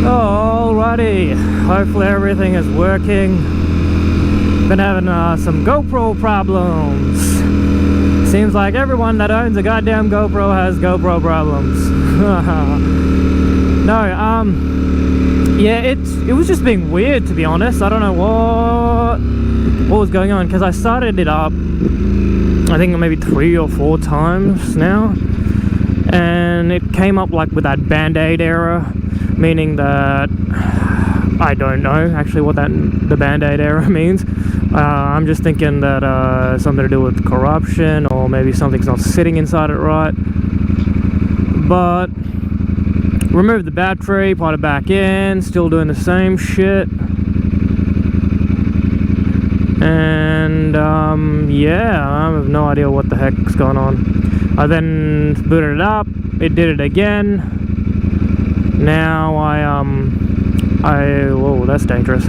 Alrighty, hopefully everything is working. Been having some GoPro problems. Seems like everyone that owns a goddamn GoPro has GoPro problems. No, yeah, it was just being weird, to be honest. I don't know what was going on, because I started it up I think maybe 3 or 4 times now, and it came up like with that band-aid error, meaning that I don't know actually what the band-aid error means. I'm just thinking that something to do with corruption, or maybe something's not sitting inside it right. But removed the battery, put it back in, still doing the same shit. And yeah, I have no idea what the heck's going on. I then booted it up, it did it again. Now whoa, that's dangerous.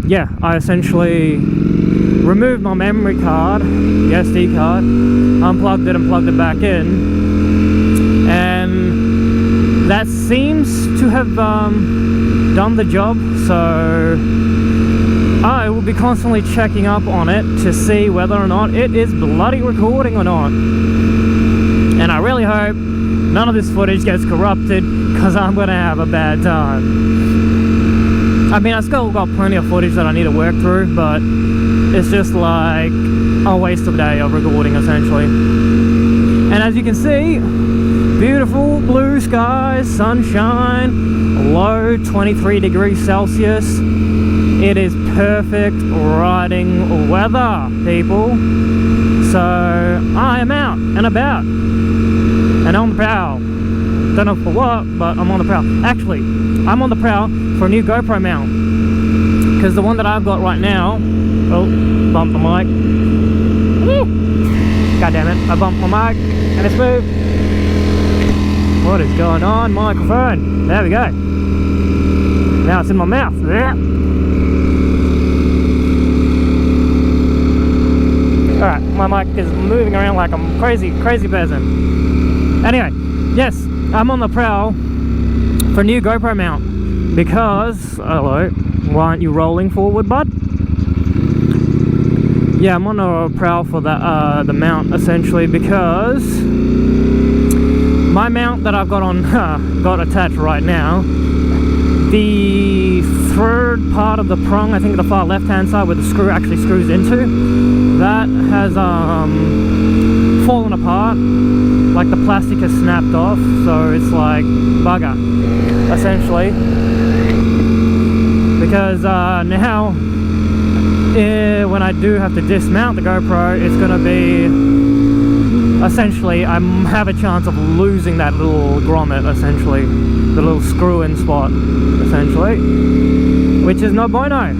Yeah, I essentially removed my memory card, the SD card, unplugged it and plugged it back in, and that seems to have done the job. So I will be constantly checking up on it to see whether or not it is bloody recording or not. And I really hope none of this footage gets corrupted, because I'm gonna have a bad time. I mean, I still got plenty of footage that I need to work through, but it's just like a waste of a day of recording, essentially. And as you can see, beautiful blue skies, sunshine, low 23 degrees Celsius. It is perfect riding weather, people. So I am out and about and on the prowl. Don't know for what, but I'm on the prowl. Actually, I'm on the prowl for a new GoPro mount, because the one that I've got right now, oh, bumped the mic. God damn it, I bumped my mic and it's moved. What is going on, microphone? There we go. Now it's in my mouth. Alright, my mic is moving around like I'm crazy person. Anyway, yes, I'm on the prowl for a new GoPro mount, because, hello, why aren't you rolling forward, bud? Yeah, I'm on a prowl for the mount, essentially, because my mount that I've got on, got attached right now, the third part of the prong, I think the far left hand side where the screw actually screws into, that has fallen apart, like the plastic has snapped off, so it's like bugger, essentially. Because now when I do have to dismount the GoPro, it's going to be essentially, I have a chance of losing that little grommet, essentially, the little screw-in spot, essentially, which is no bueno.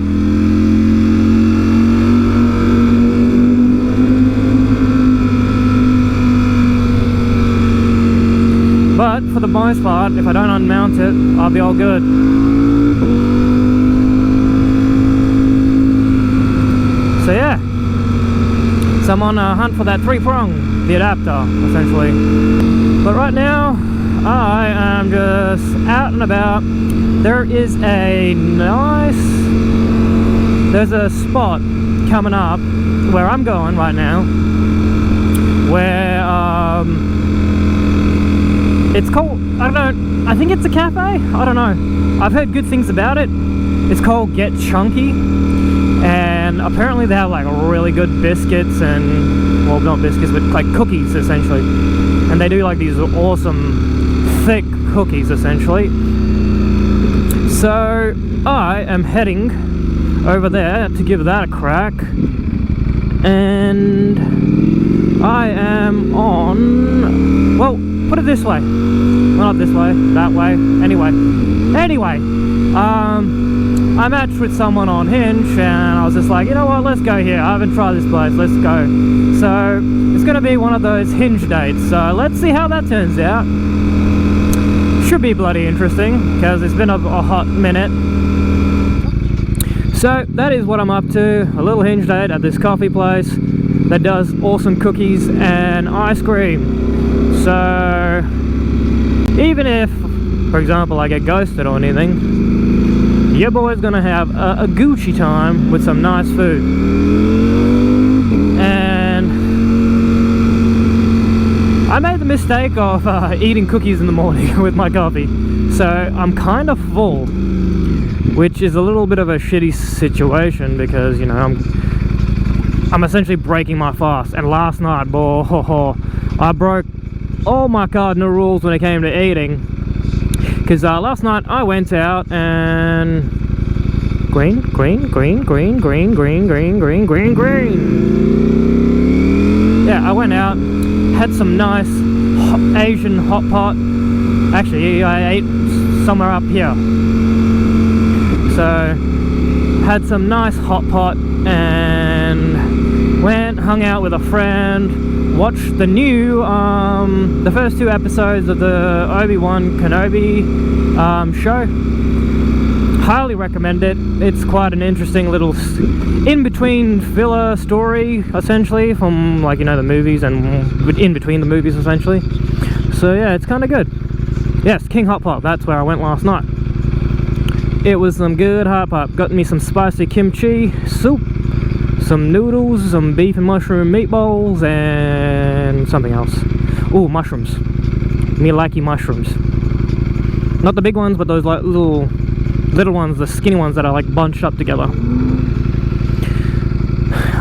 But for the most part, if I don't unmount it, I'll be all good. So yeah, so I'm on a hunt for that 3-prong, the adapter, essentially. But right now, I am just out and about. There is there's a spot coming up where I'm going right now, where it's called, I don't know, I think it's a cafe, I don't know. I've heard good things about it. It's called Get Chunky, and apparently they have like really good biscuits and, well, not biscuits, but like cookies, essentially. And they do like these awesome thick cookies, essentially. So I am heading over there to give that a crack, and I am on, well, put it this way, well, not this way, that way, anyway, I matched with someone on Hinge, and I was just like, you know what, let's go here, I haven't tried this place, let's go. So it's going to be one of those Hinge dates, so let's see how that turns out. Should be bloody interesting, because it's been a hot minute. So that is what I'm up to, a little Hinge date at this coffee place that does awesome cookies and ice cream. So even if for example, I get ghosted or anything, your boy's gonna have a Gucci time with some nice food. And I made the mistake of eating cookies in the morning with my coffee, so I'm kind of full, which is a little bit of a shitty situation because, you know, I'm essentially breaking my fast. And last night, boy, I broke all my cardinal rules when it came to eating, because last night I went out and green. Yeah, I went out, had some nice Asian hot pot. Actually, I ate somewhere up here. So, had some nice hot pot and went, hung out with a friend, watched the new, the first 2 episodes of the Obi-Wan Kenobi show. Highly recommend it. It's quite an interesting little in-between filler story, essentially, from, like, you know, the movies and in between the movies, essentially. So yeah, it's kind of good. Yes, King Hot Pot, that's where I went last night. It was some good hot pot. Got me some spicy kimchi soup, some noodles, some beef and mushroom meatballs, and something else. Ooh, mushrooms. Me likey mushrooms. Not the big ones, but those like little ones, the skinny ones that are like bunched up together.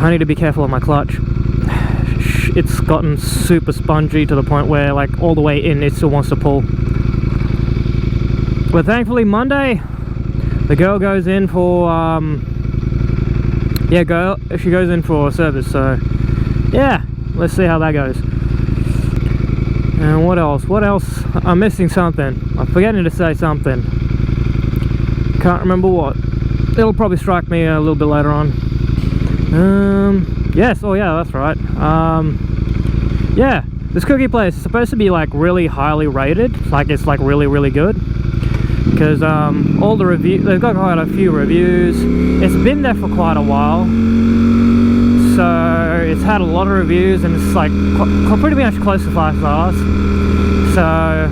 I need to be careful of my clutch. It's gotten super spongy to the point where, like, all the way in it still wants to pull. But thankfully Monday, the girl goes in for she goes in for service, so yeah, let's see how that goes. And what else? I'm missing something. I'm forgetting to say something. Can't remember what. It'll probably strike me a little bit later on. Yes, oh yeah, that's right. Yeah, this cookie place is supposed to be like really highly rated. Like, it's like really good. Because all the reviews, they've got quite a few reviews. It's been there for quite a while, so it's had a lot of reviews, and it's like pretty much close to 5 stars. So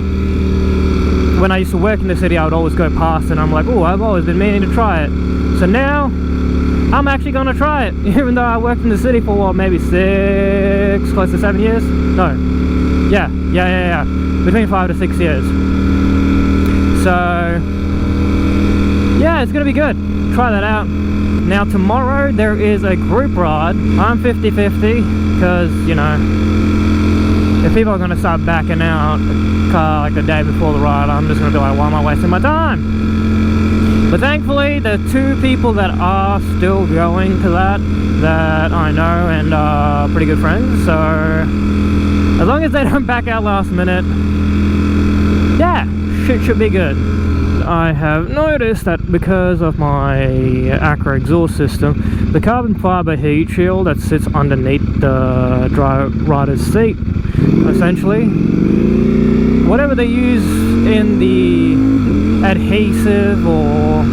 when I used to work in the city, I would always go past and I'm like, oh, I've always been meaning to try it. So now I'm actually gonna try it, even though I worked in the city for what, maybe 6, close to 7 years? No, yeah, between 5 to 6 years. So yeah, it's gonna be good. Try that out. Now tomorrow there is a group ride. I'm 50-50 because, you know, if people are gonna start backing out like the day before the ride, I'm just gonna be like, why am I wasting my time? But thankfully the 2 people that are still going to that I know and are pretty good friends, so as long as they don't back out last minute, yeah, shit should be good. I have noticed that because of my Acura exhaust system, the carbon fiber heat shield that sits underneath the rider's seat, essentially, whatever they use in the adhesive or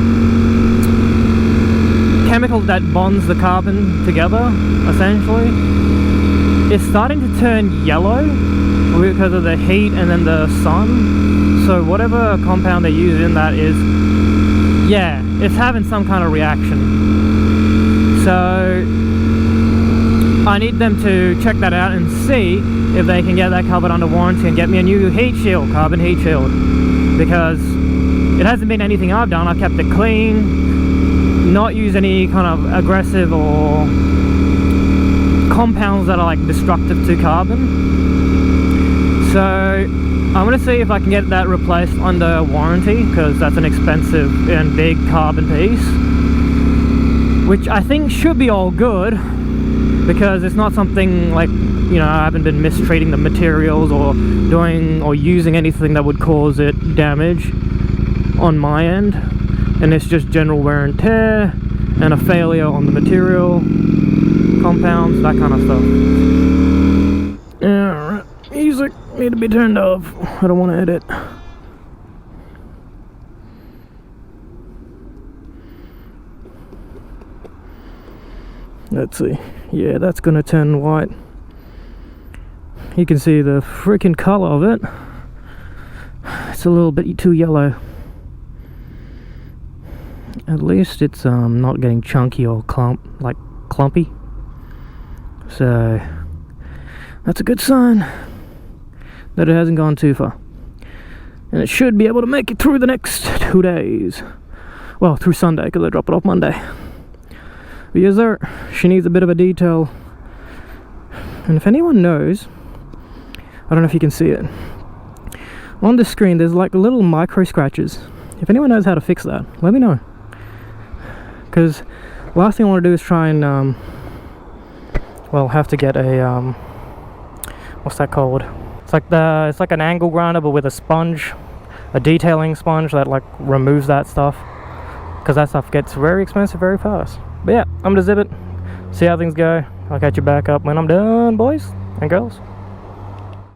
chemical that bonds the carbon together, essentially, it's starting to turn yellow because of the heat and then the sun. So whatever compound they use in that is, yeah, it's having some kind of reaction. So I need them to check that out and see if they can get that covered under warranty and get me a new heat shield, carbon heat shield, because it hasn't been anything I've done. I've kept it clean, not use any kind of aggressive or compounds that are like destructive to carbon. So I'm going to see if I can get that replaced under warranty, because that's an expensive and big carbon piece, which I think should be all good, because it's not something like, you know, I haven't been mistreating the materials or doing or using anything that would cause it damage on my end, and it's just general wear and tear and a failure on the material, compounds, that kind of stuff. Alright, music need to be turned off. I don't want to edit. Let's see. Yeah, that's gonna turn white. You can see the freaking color of it. It's just a little bit too yellow. At least it's not getting chunky or clumpy. So that's a good sign that it hasn't gone too far. And it should be able to make it through the next 2 days. Well, through Sunday, because I drop it off Monday. But yes, sir, she needs a bit of a detail. And if anyone knows, I don't know if you can see it. On the screen, there's like little micro scratches. If anyone knows how to fix that, let me know. Because last thing I want to do is try and, well, have to get a, what's that called? It's like an angle grinder, but with a sponge, a detailing sponge that like removes that stuff. Because that stuff gets very expensive very fast. But yeah, I'm gonna zip it, see how things go. I'll catch you back up when I'm done, boys and girls.